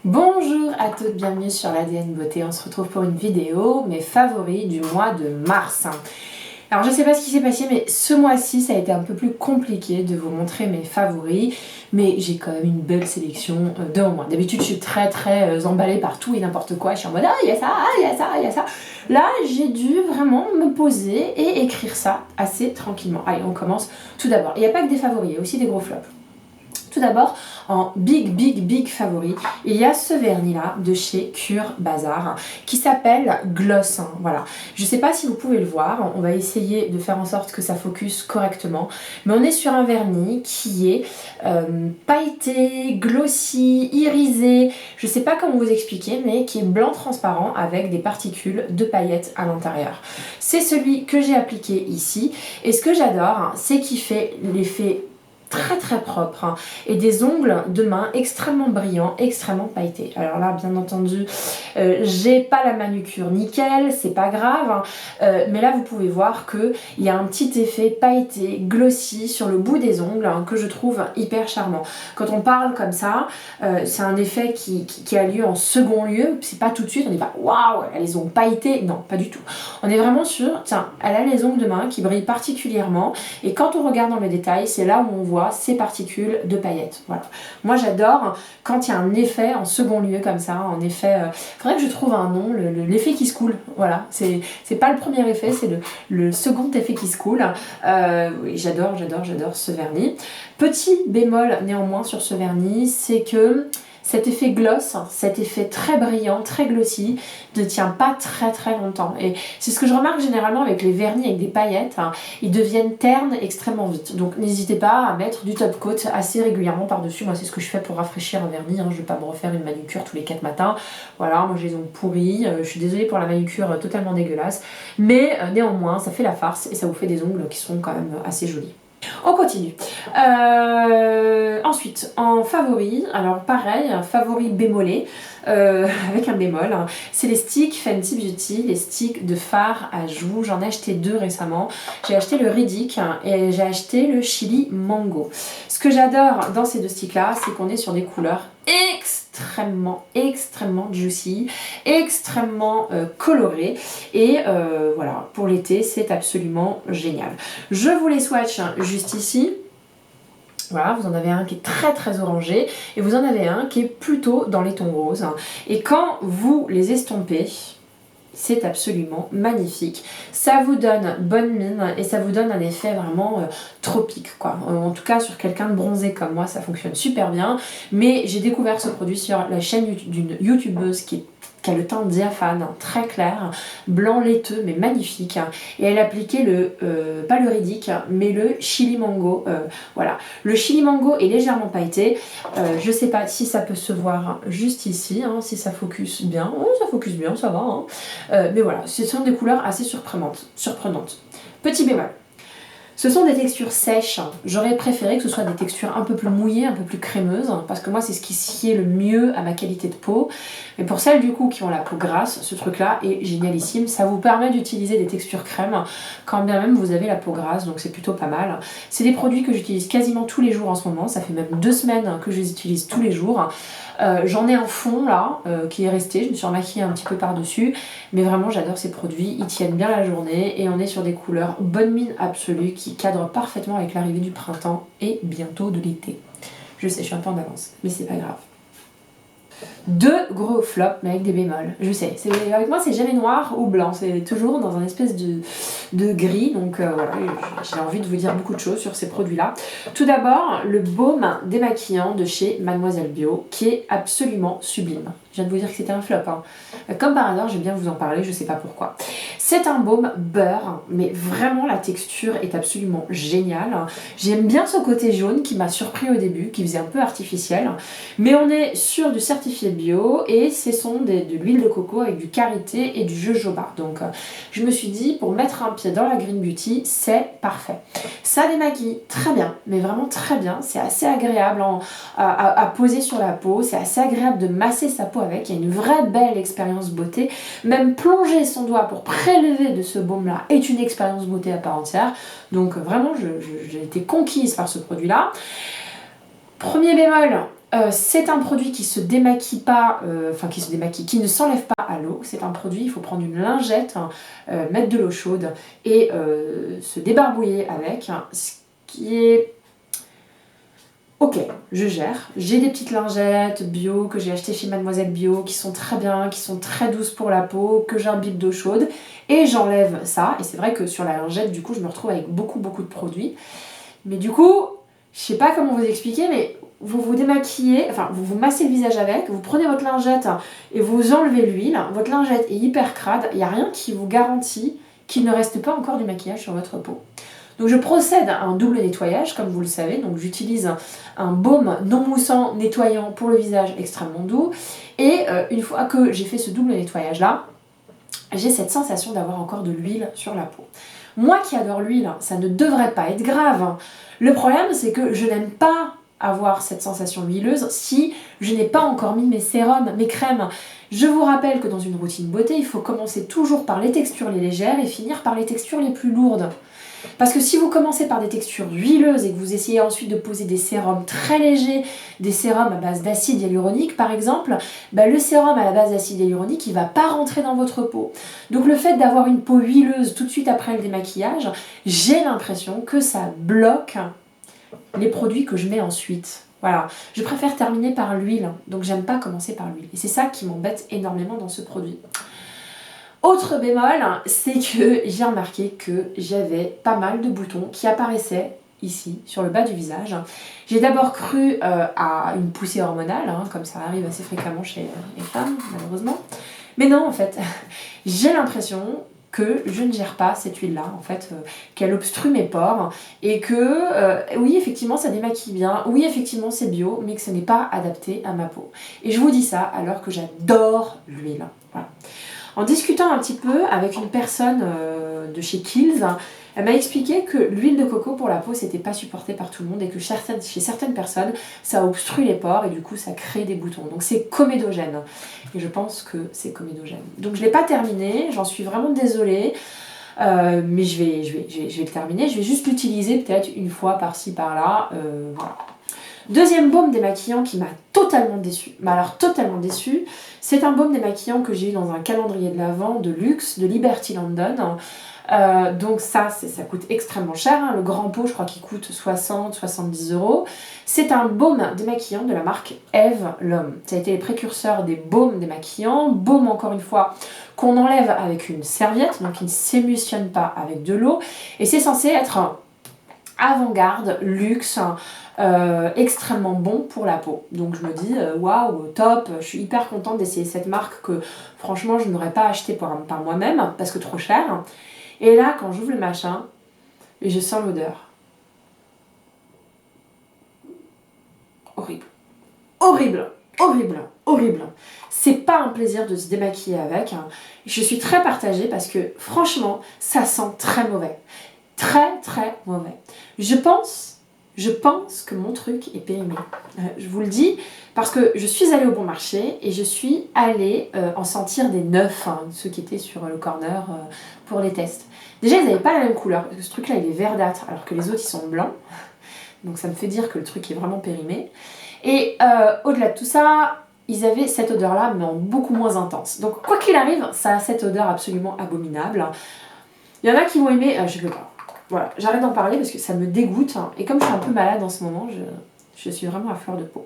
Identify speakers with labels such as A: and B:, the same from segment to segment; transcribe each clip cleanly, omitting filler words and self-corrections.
A: Bonjour à toutes, bienvenue sur l'ADN Beauté. On se retrouve pour une vidéo, mes favoris du mois de mars. Alors je sais pas ce qui s'est passé, mais ce mois-ci ça a été un peu plus compliqué de vous montrer mes favoris, mais j'ai quand même une belle sélection devant moi. D'habitude je suis très emballée par tout et n'importe quoi, je suis en mode ah il y a ça, ah il y a ça, il y a ça. Là j'ai dû vraiment me poser et écrire ça assez tranquillement. Allez, on commence. Tout d'abord, il n'y a pas que des favoris, il y a aussi des gros flops. Tout d'abord, en big favori, il y a ce vernis là de chez Cure Bazar qui s'appelle Gloss. Voilà. Je sais pas si vous pouvez le voir, on va essayer de faire en sorte que ça focus correctement, mais on est sur un vernis qui est pailleté, glossy, irisé, je sais pas comment vous expliquer, mais qui est blanc transparent avec des particules de paillettes à l'intérieur. C'est celui que j'ai appliqué ici, et ce que j'adore, c'est qu'il fait l'effet très propre et des ongles de main extrêmement brillants, extrêmement pailletés. Alors là bien entendu j'ai pas la manucure nickel, c'est pas grave, mais là vous pouvez voir que il y a un petit effet pailleté, glossy sur le bout des ongles que je trouve hyper charmant. Quand on parle comme ça, c'est un effet qui a lieu en second lieu, c'est pas tout de suite, on n'est pas waouh, elle a les ongles pailletés, non pas du tout. On est vraiment sur, tiens, elle a les ongles de main qui brillent particulièrement, et quand on regarde dans le détail, c'est là où on voit ces particules de paillettes. Voilà. Moi j'adore quand il y a un effet en second lieu comme ça, en effet, faudrait que je trouve un nom, l'effet qui se coule. Voilà, c'est pas le premier effet, c'est le second effet qui se coule. Oui, j'adore ce vernis. Petit bémol néanmoins sur ce vernis, c'est que cet effet gloss, cet effet très brillant, très glossy, ne tient pas très longtemps. Et c'est ce que je remarque généralement avec les vernis avec des paillettes, ils deviennent ternes extrêmement vite. Donc n'hésitez pas à mettre du top coat assez régulièrement par-dessus. Moi c'est ce que je fais pour rafraîchir un vernis, je ne vais pas me refaire une manucure tous les 4 matins. Voilà, moi j'ai les ongles pourris, je suis désolée pour la manucure totalement dégueulasse, mais néanmoins ça fait la farce et ça vous fait des ongles qui sont quand même assez jolis. On continue. Ensuite, en favori, alors pareil, un favori bémolé, avec un bémol, c'est les sticks Fenty Beauty, les sticks de fard à joues. J'en ai acheté 2 récemment. J'ai acheté le Riddick et j'ai acheté le Chili Mango. Ce que j'adore dans ces 2 sticks là, c'est qu'on est sur des couleurs extrêmement juicy, extrêmement coloré, et voilà, pour l'été c'est absolument génial. Je vous les swatch juste ici. Voilà, vous en avez un qui est très orangé et vous en avez un qui est plutôt dans les tons roses, et quand vous les estompez, c'est absolument magnifique. Ça vous donne bonne mine et ça vous donne un effet vraiment tropique quoi. En tout cas sur quelqu'un de bronzé comme moi ça fonctionne super bien. Mais j'ai découvert ce produit sur la chaîne d'une youtubeuse qui a le teint diaphane, très clair, blanc laiteux mais magnifique. Et elle appliquait pas le Riddick, mais le Chili Mango. Voilà. Le Chili Mango est légèrement pailleté. Je sais pas si ça peut se voir juste ici, si ça focus bien. Oh, ça focus bien, ça va. Mais voilà, ce sont des couleurs assez surprenantes. Petit bémol. Ce sont des textures sèches. J'aurais préféré que ce soit des textures un peu plus mouillées, un peu plus crémeuses, parce que moi c'est ce qui sied le mieux à ma qualité de peau. Mais pour celles du coup qui ont la peau grasse, ce truc là est génialissime. Ça vous permet d'utiliser des textures crème quand bien même vous avez la peau grasse, donc c'est plutôt pas mal. C'est des produits que j'utilise quasiment tous les jours en ce moment. Ça fait même 2 semaines que je les utilise tous les jours. J'en ai un fond là qui est resté, je me suis remaquillée un petit peu par dessus, mais vraiment j'adore ces produits, ils tiennent bien la journée et on est sur des couleurs bonne mine absolue qui cadrent parfaitement avec l'arrivée du printemps et bientôt de l'été. Je sais, je suis un peu en avance, mais c'est pas grave. 2 gros flops mais avec des bémols, je sais, avec moi c'est jamais noir ou blanc, c'est toujours dans un espèce de gris, donc voilà, j'ai envie de vous dire beaucoup de choses sur ces produits là. Tout d'abord le baume démaquillant de chez Mademoiselle Bio qui est absolument sublime. Je viens de vous dire que c'était un flop, Comme par hasard, je vais bien vous en parler, je sais pas pourquoi. C'est un baume beurre, mais vraiment la texture est absolument géniale. J'aime bien ce côté jaune qui m'a surpris au début, qui faisait un peu artificiel. Mais on est sur du certifié bio et ce sont de l'huile de coco avec du karité et du jojoba. Donc je me suis dit, pour mettre un pied dans la Green Beauty, c'est parfait. Ça démaquille très bien, mais vraiment très bien. C'est assez agréable à poser sur la peau, c'est assez agréable de masser sa peau avec. Il y a une vraie belle expérience beauté. Même plonger son doigt pour prélever de ce baume là est une expérience beauté à part entière. Donc vraiment j'ai été conquise par ce produit là. Premier bémol, C'est un produit qui se démaquille pas, qui ne s'enlève pas à l'eau. C'est un produit, il faut prendre une lingette, mettre de l'eau chaude et se débarbouiller avec. Ce qui est ok, je gère. J'ai des petites lingettes bio que j'ai achetées chez Mademoiselle Bio qui sont très bien, qui sont très douces pour la peau, que j'imbibe d'eau chaude et j'enlève ça. Et c'est vrai que sur la lingette, du coup, je me retrouve avec beaucoup de produits. Mais du coup, je sais pas comment vous expliquer, mais vous vous démaquillez, enfin vous vous massez le visage avec, vous prenez votre lingette et vous enlevez l'huile. Votre lingette est hyper crade, il n'y a rien qui vous garantit qu'il ne reste pas encore du maquillage sur votre peau. Donc je procède à un double nettoyage, comme vous le savez. Donc j'utilise un baume non moussant nettoyant pour le visage extrêmement doux. Et une fois que j'ai fait ce double nettoyage là, j'ai cette sensation d'avoir encore de l'huile sur la peau. Moi qui adore l'huile, ça ne devrait pas être grave. Le problème c'est que je n'aime pas avoir cette sensation huileuse si je n'ai pas encore mis mes sérums, mes crèmes. Je vous rappelle que dans une routine beauté, il faut commencer toujours par les textures les légères et finir par les textures les plus lourdes. Parce que si vous commencez par des textures huileuses et que vous essayez ensuite de poser des sérums très légers, des sérums à base d'acide hyaluronique par exemple, le sérum à la base d'acide hyaluronique il ne va pas rentrer dans votre peau. Donc le fait d'avoir une peau huileuse tout de suite après le démaquillage, j'ai l'impression que ça bloque les produits que je mets ensuite. Voilà, je préfère terminer par l'huile, donc j'aime pas commencer par l'huile. Et c'est ça qui m'embête énormément dans ce produit. Autre bémol, c'est que j'ai remarqué que j'avais pas mal de boutons qui apparaissaient ici, sur le bas du visage. J'ai d'abord cru à une poussée hormonale, comme ça arrive assez fréquemment chez les femmes, malheureusement. Mais non, en fait, j'ai l'impression que je ne gère pas cette huile-là, en fait, qu'elle obstrue mes pores, et que, oui, effectivement, ça démaquille bien, oui, effectivement, c'est bio, mais que ce n'est pas adapté à ma peau. Et je vous dis ça alors que j'adore l'huile. Voilà. En discutant un petit peu avec une personne de chez Kiehl's, elle m'a expliqué que l'huile de coco pour la peau c'était pas supporté par tout le monde et que chez certaines personnes ça obstrue les pores et du coup ça crée des boutons. Donc c'est comédogène et je pense que c'est comédogène. Donc je l'ai pas terminé, j'en suis vraiment désolée. Mais je vais le terminer, je vais juste l'utiliser peut-être une fois par-ci par-là. Voilà. Deuxième baume démaquillant qui m'a totalement déçue, mais alors totalement déçue, c'est un baume démaquillant que j'ai eu dans un calendrier de l'Avent de luxe de Liberty London. Donc ça coûte extrêmement cher, le grand pot je crois qu'il coûte 60-70 €. C'est un baume démaquillant de la marque Eve L'Homme. Ça a été les précurseurs des baumes démaquillants, baume encore une fois qu'on enlève avec une serviette, donc il ne s'émulsionne pas avec de l'eau, et c'est censé être avant-garde, luxe, extrêmement bon pour la peau. Donc je me dis waouh, top, je suis hyper contente d'essayer cette marque que franchement je n'aurais pas acheté par moi-même parce que trop cher. Et là quand j'ouvre le machin et je sens l'odeur. Horrible. Horrible. Horrible. Horrible. C'est pas un plaisir de se démaquiller avec. Je suis très partagée parce que franchement ça sent très mauvais. Très très mauvais. Je pense que mon truc est périmé. Je vous le dis parce que je suis allée au bon marché et je suis allée en sentir des neufs, ceux qui étaient sur le corner pour les tests. Déjà ils n'avaient pas la même couleur parce que ce truc là il est verdâtre alors que les autres ils sont blancs. Donc ça me fait dire que le truc est vraiment périmé. Et au-delà de tout ça, ils avaient cette odeur là mais en beaucoup moins intense. Donc quoi qu'il arrive, ça a cette odeur absolument abominable. Il y en a qui vont aimer, je ne veux pas. Voilà, j'arrête d'en parler parce que ça me dégoûte. Et comme je suis un peu malade en ce moment, je suis vraiment à fleur de peau.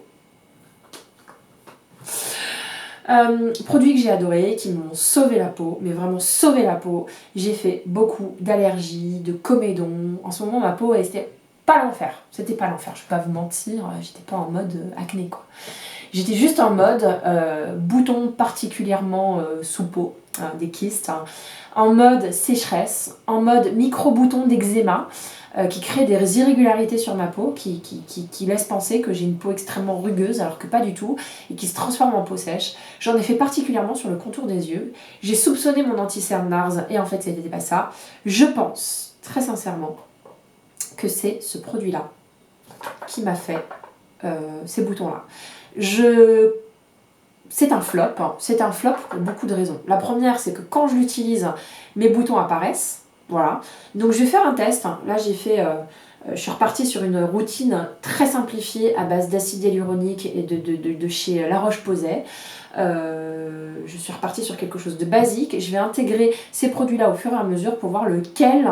A: Produits que j'ai adorés, qui m'ont sauvé la peau, mais vraiment sauvé la peau. J'ai fait beaucoup d'allergies, de comédons. En ce moment, ma peau, c'était pas l'enfer. C'était pas l'enfer, je vais pas vous mentir. J'étais pas en mode acné, quoi. J'étais juste en mode boutons particulièrement sous peau, des kystes, en mode sécheresse, en mode micro-boutons d'eczéma qui créent des irrégularités sur ma peau, qui laissent penser que j'ai une peau extrêmement rugueuse alors que pas du tout, et qui se transforme en peau sèche. J'en ai fait particulièrement sur le contour des yeux. J'ai soupçonné mon anti-cerne NARS et en fait c'était pas ça. Je pense, très sincèrement, que c'est ce produit-là qui m'a fait ces boutons-là. C'est un flop pour beaucoup de raisons. La première, c'est que quand je l'utilise, mes boutons apparaissent. Voilà. Donc je vais faire un test. Là, j'ai fait Je suis repartie sur une routine très simplifiée à base d'acide hyaluronique et de chez La Roche-Posay. Je suis repartie sur quelque chose de basique. Je vais intégrer ces produits-là au fur et à mesure pour voir lequel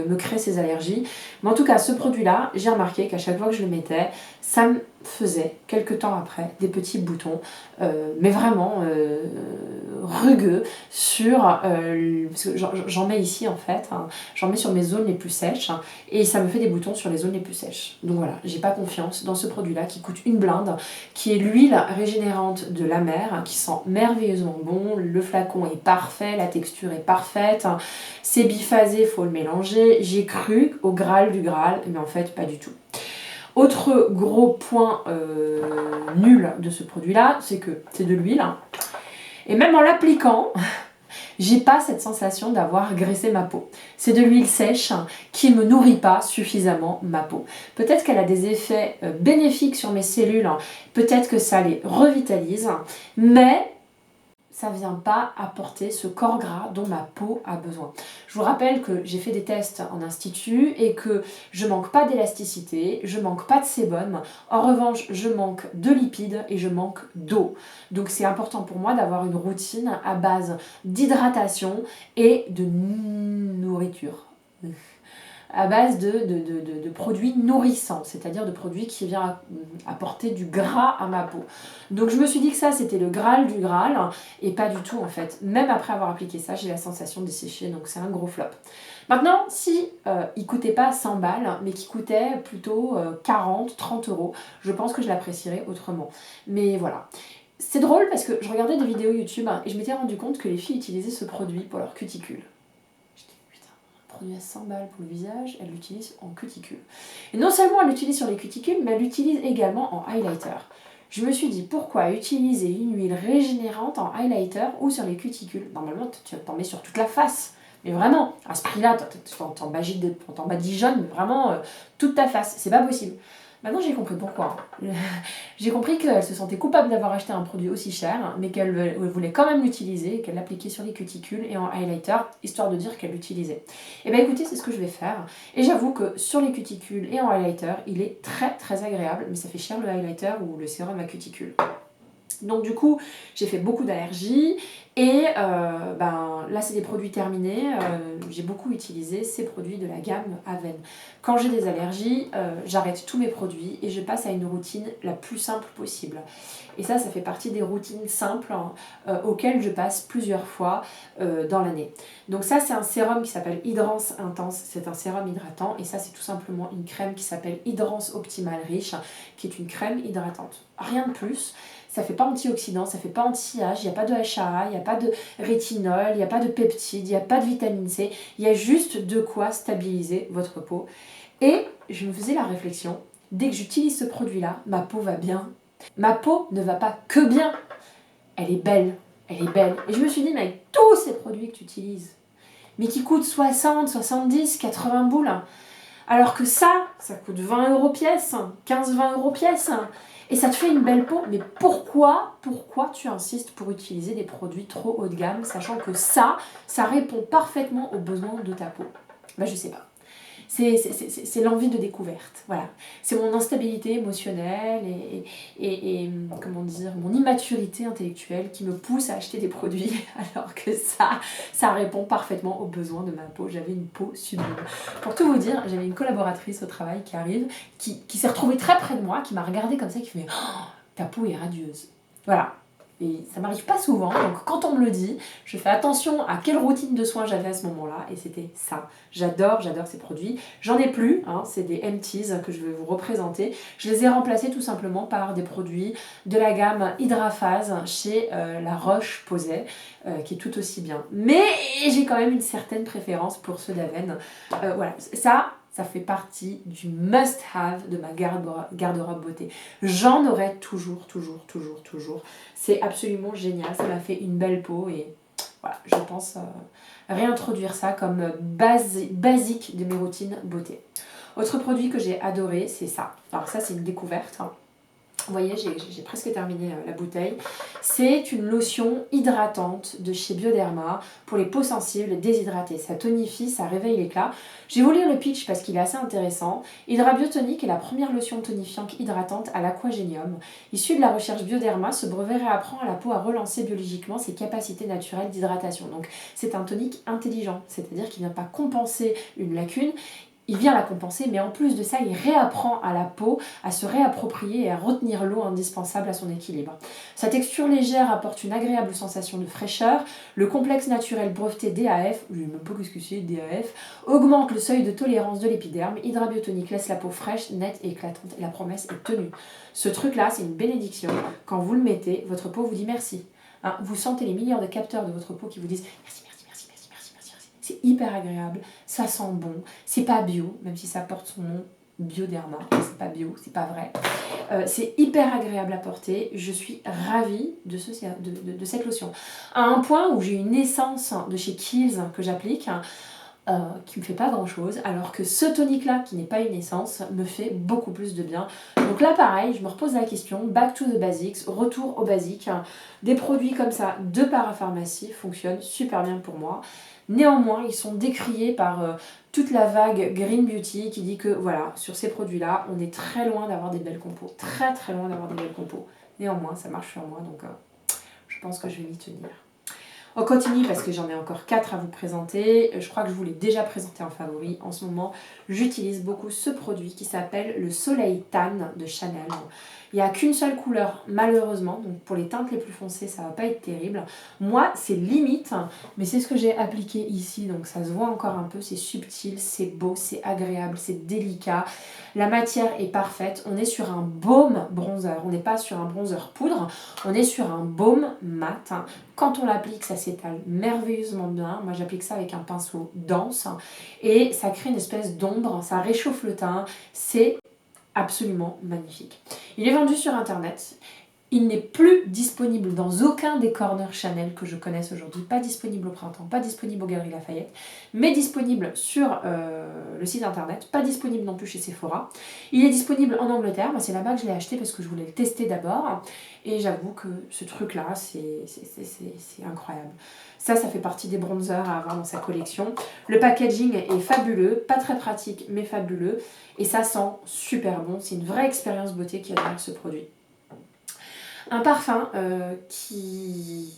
A: me crée ces allergies. Mais en tout cas, ce produit-là, j'ai remarqué qu'à chaque fois que je le mettais, ça me faisait, quelques temps après, des petits boutons, mais vraiment rugueux sur... parce que j'en mets ici en fait, hein, j'en mets sur mes zones les plus sèches, hein, et ça me fait des boutons sur les zones les plus sèches. Donc voilà, j'ai pas confiance dans ce produit-là qui coûte une blinde, qui est l'huile régénérante de la mer, qui sent merveilleusement bon, le flacon est parfait, la texture est parfaite, c'est biphasé, faut le mélanger. J'ai cru au Graal du Graal, mais en fait pas du tout. Autre gros point nul de ce produit-là, c'est que c'est de l'huile, hein, et même en l'appliquant, j'ai pas cette sensation d'avoir graissé ma peau. C'est de l'huile sèche qui me nourrit pas suffisamment ma peau. Peut-être qu'elle a des effets bénéfiques sur mes cellules, peut-être que ça les revitalise, mais ça ne vient pas apporter ce corps gras dont ma peau a besoin. Je vous rappelle que j'ai fait des tests en institut et que je manque pas d'élasticité, je manque pas de sébum. En revanche, je manque de lipides et je manque d'eau. Donc c'est important pour moi d'avoir une routine à base d'hydratation et de nourriture. À base de produits nourrissants, c'est-à-dire de produits qui viennent apporter du gras à ma peau. Donc je me suis dit que ça c'était le Graal du Graal, et pas du tout en fait. Même après avoir appliqué ça, j'ai la sensation de sécher, donc c'est un gros flop. Maintenant, si il coûtait pas 100 balles, mais qu'il coûtait plutôt 40, 30 euros, je pense que je l'apprécierais autrement. Mais voilà. C'est drôle parce que je regardais des vidéos YouTube et je m'étais rendu compte que les filles utilisaient ce produit pour leur cuticule. Produit à 100 balles pour le visage, elle l'utilise en cuticule. Et non seulement elle l'utilise sur les cuticules, mais elle l'utilise également en highlighter. Je me suis dit, pourquoi utiliser une huile régénérante en highlighter ou sur les cuticules? Normalement, tu t'en mets sur toute la face. Mais vraiment, à ce prix-là, t'en badigeonnes, mais vraiment toute ta face. C'est pas possible. Maintenant, j'ai compris pourquoi. J'ai compris qu'elle se sentait coupable d'avoir acheté un produit aussi cher, mais qu'elle voulait quand même l'utiliser, qu'elle l'appliquait sur les cuticules et en highlighter, histoire de dire qu'elle l'utilisait. Et bien écoutez, c'est ce que je vais faire. Et j'avoue que sur les cuticules et en highlighter, il est très très agréable, mais ça fait cher le highlighter ou le sérum à cuticule. Donc du coup, j'ai fait beaucoup d'allergies et là c'est des produits terminés. J'ai beaucoup utilisé ces produits de la gamme Aven. Quand j'ai des allergies, j'arrête tous mes produits et je passe à une routine la plus simple possible. Et ça fait partie des routines simples auxquelles je passe plusieurs fois dans l'année. Donc ça c'est un sérum qui s'appelle Hydrance Intense, c'est un sérum hydratant et ça c'est tout simplement une crème qui s'appelle Hydrance Optimal Riche qui est une crème hydratante. Rien de plus. Ça fait pas antioxydant, ça fait pas anti-âge, il n'y a pas de HA, il n'y a pas de rétinol, il n'y a pas de peptides, il n'y a pas de vitamine C, il y a juste de quoi stabiliser votre peau. Et je me faisais la réflexion, dès que j'utilise ce produit-là, ma peau va bien. Ma peau ne va pas que bien, elle est belle, elle est belle. Et je me suis dit, mais avec tous ces produits que tu utilises, mais qui coûtent 60, 70, 80 boules, alors que ça coûte 20 euros pièce, 15-20 euros pièce. Et ça te fait une belle peau, mais pourquoi tu insistes pour utiliser des produits trop haut de gamme, sachant que ça répond parfaitement aux besoins de ta peau? Ben, je sais pas. C'est l'envie de découverte, voilà. C'est mon instabilité émotionnelle et comment dire, mon immaturité intellectuelle qui me pousse à acheter des produits alors que ça répond parfaitement aux besoins de ma peau. J'avais une peau sublime. Pour tout vous dire, j'avais une collaboratrice au travail qui arrive, qui s'est retrouvée très près de moi, qui m'a regardée comme ça, qui fait oh, ta peau est radieuse. Voilà. Et ça m'arrive pas souvent, donc quand on me le dit, je fais attention à quelle routine de soins j'avais à ce moment-là, et c'était ça. J'adore ces produits. J'en ai plus, hein, c'est des empties que je vais vous représenter. Je les ai remplacés tout simplement par des produits de la gamme Hydraphase chez La Roche-Posay, qui est tout aussi bien. Mais j'ai quand même une certaine préférence pour ceux d'Aven. Voilà, ça fait partie du must-have de ma garde-robe beauté. J'en aurai toujours. C'est absolument génial, ça m'a fait une belle peau et voilà, je pense réintroduire ça comme basique de mes routines beauté. Autre produit que j'ai adoré, c'est ça. Alors ça, c'est une découverte. Hein. Vous voyez, j'ai presque terminé la bouteille. C'est une lotion hydratante de chez Bioderma pour les peaux sensibles et déshydratées. Ça tonifie, ça réveille l'éclat. Je vais vous lire le pitch parce qu'il est assez intéressant. Hydra Biotonic est la première lotion tonifiante hydratante à l'aquagénium. Issue de la recherche Bioderma, ce brevet réapprend à la peau à relancer biologiquement ses capacités naturelles d'hydratation. Donc c'est un tonique intelligent, c'est-à-dire qu'il ne vient pas compenser une lacune, il vient la compenser, mais en plus de ça, il réapprend à la peau à se réapproprier et à retenir l'eau indispensable à son équilibre. Sa texture légère apporte une agréable sensation de fraîcheur. Le complexe naturel breveté DAF, je ne sais même pas ce que c'est DAF, augmente le seuil de tolérance de l'épiderme. Hydra Biotonic laisse la peau fraîche, nette et éclatante. Et la promesse est tenue. Ce truc-là, c'est une bénédiction. Quand vous le mettez, votre peau vous dit merci. Hein, vous sentez les milliards de capteurs de votre peau qui vous disent merci. C'est hyper agréable, ça sent bon, c'est pas bio, même si ça porte son nom Bioderma, c'est pas bio, c'est pas vrai. C'est hyper agréable à porter, je suis ravie de cette lotion. À un point où j'ai une essence de chez Kiehl's que j'applique, qui me fait pas grand chose, alors que ce tonique là qui n'est pas une essence me fait beaucoup plus de bien. Donc là pareil, je me repose la question, back to the basics, retour aux basiques. Des produits comme ça de parapharmacie fonctionnent super bien pour moi. Néanmoins, ils sont décriés par toute la vague Green Beauty qui dit que voilà, sur ces produits-là, on est très loin d'avoir des belles compos. Très très loin d'avoir des belles compos. Néanmoins, ça marche sur moi, donc je pense que je vais m'y tenir. On continue parce que j'en ai encore 4 à vous présenter. Je crois que je vous l'ai déjà présenté en favori. En ce moment, j'utilise beaucoup ce produit qui s'appelle le Soleil Tan de Chanel. Il n'y a qu'une seule couleur, malheureusement. Donc pour les teintes les plus foncées, ça ne va pas être terrible. Moi, c'est limite, mais c'est ce que j'ai appliqué ici. Donc ça se voit encore un peu. C'est subtil, c'est beau, c'est agréable, c'est délicat. La matière est parfaite. On est sur un baume bronzer. On n'est pas sur un bronzer poudre. On est sur un baume mat. Quand on l'applique, ça s'étale merveilleusement bien. Moi, j'applique ça avec un pinceau dense. Et ça crée une espèce d'ombre. Ça réchauffe le teint. C'est absolument magnifique. Il est vendu sur internet. Il n'est plus disponible dans aucun des corners Chanel que je connaisse aujourd'hui. Pas disponible au printemps, pas disponible aux Galeries Lafayette, mais disponible sur le site internet, pas disponible non plus chez Sephora. Il est disponible en Angleterre. Moi, c'est là-bas que je l'ai acheté parce que je voulais le tester d'abord. Et j'avoue que ce truc-là, c'est incroyable. Ça fait partie des bronzers à avoir dans sa collection. Le packaging est fabuleux, pas très pratique, mais fabuleux. Et ça sent super bon. C'est une vraie expérience beauté qu'il y a derrière ce produit. Un parfum qui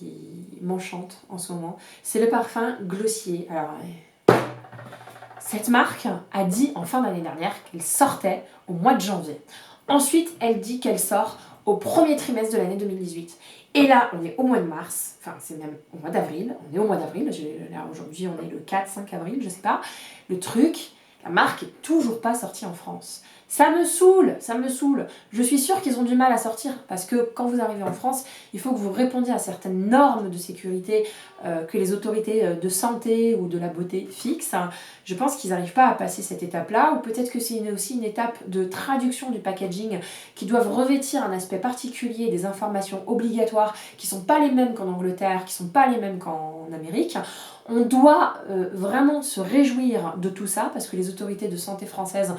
A: m'enchante en ce moment, c'est le parfum Glossier. Alors, cette marque a dit en fin d'année dernière qu'elle sortait au mois de janvier. Ensuite, elle dit qu'elle sort au premier trimestre de l'année 2018. Et là, on est au mois de mars, enfin c'est même au mois d'avril, on est au mois d'avril, là aujourd'hui on est le 4-5 avril, je sais pas. Le truc, la marque est toujours pas sortie en France. Ça me saoule, ça me saoule. Je suis sûre qu'ils ont du mal à sortir parce que quand vous arrivez en France, il faut que vous répondiez à certaines normes de sécurité que les autorités de santé ou de la beauté fixent. Je pense qu'ils n'arrivent pas à passer cette étape-là, ou peut-être que c'est aussi une étape de traduction du packaging qui doivent revêtir un aspect particulier, des informations obligatoires qui ne sont pas les mêmes qu'en Angleterre, qui ne sont pas les mêmes qu'en Amérique. On doit vraiment se réjouir de tout ça parce que les autorités de santé françaises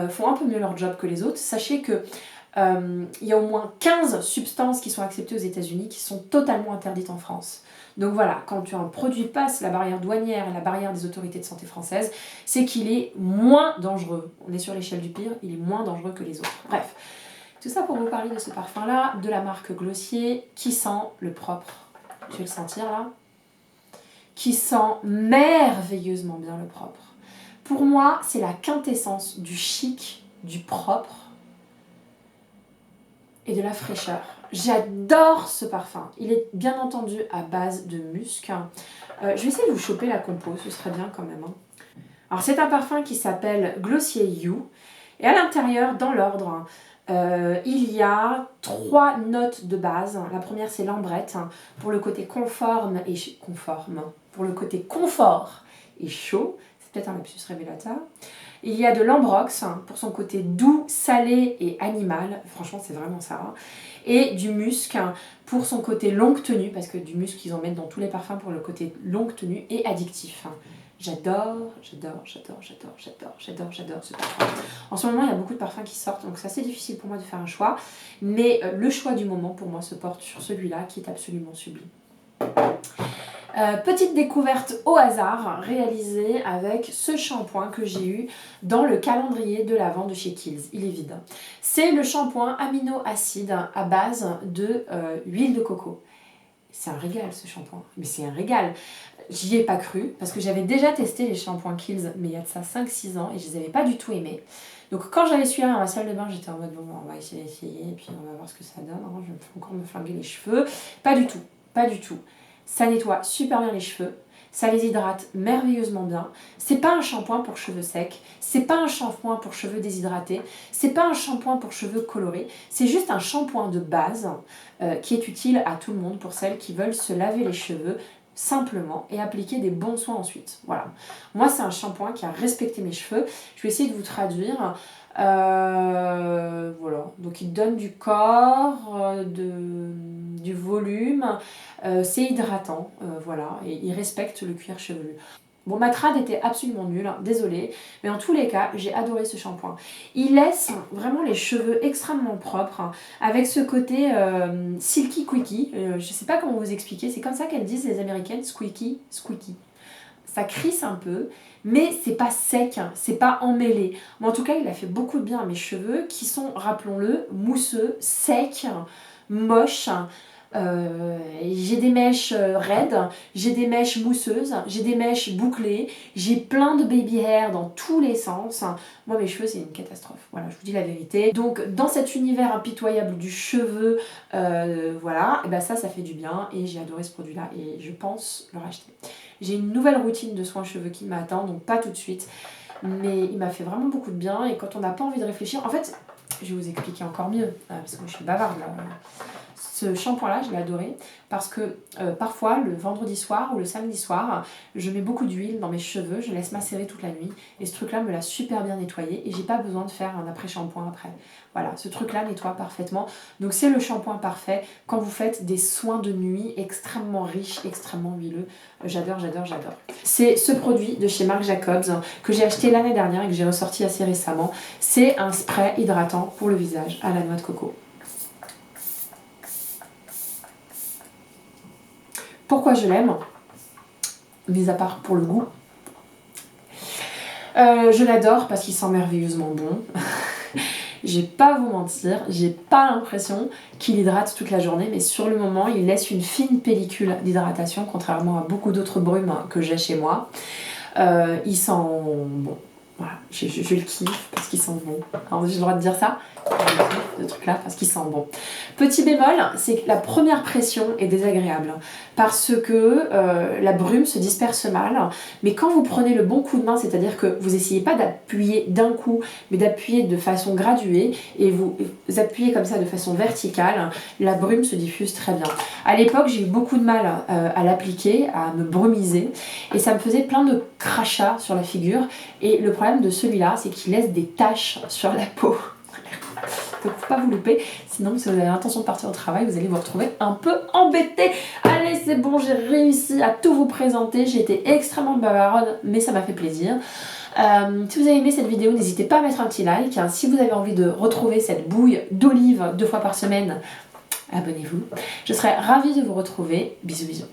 A: font un peu mieux leur job que les autres. Sachez que il y a au moins 15 substances qui sont acceptées aux États-Unis qui sont totalement interdites en France. Donc voilà, quand un produit passe la barrière douanière et la barrière des autorités de santé françaises, c'est qu'il est moins dangereux. On est sur l'échelle du pire, il est moins dangereux que les autres. Bref, tout ça pour vous parler de ce parfum-là, de la marque Glossier, qui sent le propre. Je vais le sentir là. Qui sent merveilleusement bien le propre. Pour moi, c'est la quintessence du chic, du propre et de la fraîcheur. J'adore ce parfum. Il est bien entendu à base de musc. Je vais essayer de vous choper la compo, ce serait bien quand même. Alors c'est un parfum qui s'appelle Glossier You. Et à l'intérieur, dans l'ordre, il y a 3 notes de base. La première c'est l'ambrette pour le côté pour le côté confort et chaud. C'est peut-être un lapsus révélateur. Il y a de l'ambrox pour son côté doux, salé et animal. Franchement, c'est vraiment ça. Et du musc pour son côté longue tenue, parce que du musc, ils en mettent dans tous les parfums pour le côté longue tenue et addictif. J'adore ce parfum. En ce moment, il y a beaucoup de parfums qui sortent, donc c'est assez difficile pour moi de faire un choix. Mais le choix du moment, pour moi, se porte sur celui-là, qui est absolument sublime. Petite découverte au hasard, réalisée avec ce shampoing que j'ai eu dans le calendrier de l'Avent de chez Kiehl's. Il est vide. C'est le shampoing amino-acide à base de huile de coco. C'est un régal ce shampoing, mais c'est un régal. J'y ai pas cru parce que j'avais déjà testé les shampoings Kiehl's, mais il y a de ça 5-6 ans et je les avais pas du tout aimés. Donc quand j'avais celui-là dans ma salle de bain, j'étais en mode bon, on va essayer et puis on va voir ce que ça donne. Hein. Je vais encore me flinguer les cheveux. Pas du tout, pas du tout. Ça nettoie super bien les cheveux. Ça les hydrate merveilleusement bien. C'est pas un shampoing pour cheveux secs, c'est pas un shampoing pour cheveux déshydratés, c'est pas un shampoing pour cheveux colorés, c'est juste un shampoing de base qui est utile à tout le monde pour celles qui veulent se laver les cheveux simplement et appliquer des bons soins ensuite. Voilà. Moi, c'est un shampoing qui a respecté mes cheveux. Je vais essayer de vous traduire. Voilà. Donc, il donne du corps, du volume. C'est hydratant. Voilà. Et il respecte le cuir chevelu. Bon, ma trad était absolument nulle, hein, désolée, mais en tous les cas, j'ai adoré ce shampoing. Il laisse vraiment les cheveux extrêmement propres, hein, avec ce côté silky squeaky, je sais pas comment vous expliquer, c'est comme ça qu'elles disent les américaines, squeaky, squeaky. Ça crisse un peu, mais c'est pas sec, hein, c'est pas emmêlé. Moi, en tout cas, il a fait beaucoup de bien à mes cheveux, qui sont, rappelons-le, mousseux, secs, moches. J'ai des mèches raides, j'ai des mèches mousseuses, j'ai des mèches bouclées, j'ai plein de baby hair dans tous les sens. Moi mes cheveux c'est une catastrophe, voilà, je vous dis la vérité. Donc dans cet univers impitoyable du cheveu, voilà, et ben ça fait du bien et j'ai adoré ce produit là et je pense le racheter. J'ai une nouvelle routine de soins cheveux qui m'attend, donc pas tout de suite, mais il m'a fait vraiment beaucoup de bien et quand on n'a pas envie de réfléchir, en fait, je vais vous expliquer encore mieux, parce que je suis bavarde là. Ce shampoing-là, je l'ai adoré parce que parfois, le vendredi soir ou le samedi soir, je mets beaucoup d'huile dans mes cheveux, je laisse macérer toute la nuit et ce truc-là me l'a super bien nettoyé et j'ai pas besoin de faire un après-shampoing après. Voilà, ce truc-là nettoie parfaitement. Donc c'est le shampoing parfait quand vous faites des soins de nuit extrêmement riches, extrêmement huileux. J'adore, j'adore, j'adore. C'est ce produit de chez Marc Jacobs que j'ai acheté l'année dernière et que j'ai ressorti assez récemment. C'est un spray hydratant pour le visage à la noix de coco. Pourquoi je l'aime, mis à part pour le goût, je l'adore parce qu'il sent merveilleusement bon. Je vais pas vous mentir, j'ai pas l'impression qu'il hydrate toute la journée, mais sur le moment, il laisse une fine pellicule d'hydratation, contrairement à beaucoup d'autres brumes que j'ai chez moi. Il sent bon. Voilà, je le kiffe parce qu'il sent bon. Alors j'ai le droit de dire ça, ce truc là parce qu'il sent bon. Petit bémol, c'est que la première pression est désagréable parce que la brume se disperse mal, mais quand vous prenez le bon coup de main, c'est-à-dire que vous essayez pas d'appuyer d'un coup, mais d'appuyer de façon graduée et vous appuyez comme ça de façon verticale, la brume se diffuse très bien. À l'époque, j'ai eu beaucoup de mal à l'appliquer, à me brumiser et ça me faisait plein de crachats sur la figure et le problème de celui-là, c'est qu'il laisse des taches sur la peau. Donc faut pas vous louper, sinon si vous avez l'intention de partir au travail, vous allez vous retrouver un peu embêté. Allez, c'est bon, j'ai réussi à tout vous présenter, j'ai été extrêmement bavarde, mais ça m'a fait plaisir. Si vous avez aimé cette vidéo, n'hésitez pas à mettre un petit like. Si vous avez envie de retrouver cette bouille d'olive 2 fois par semaine, abonnez-vous. Je serai ravie de vous retrouver. Bisous bisous.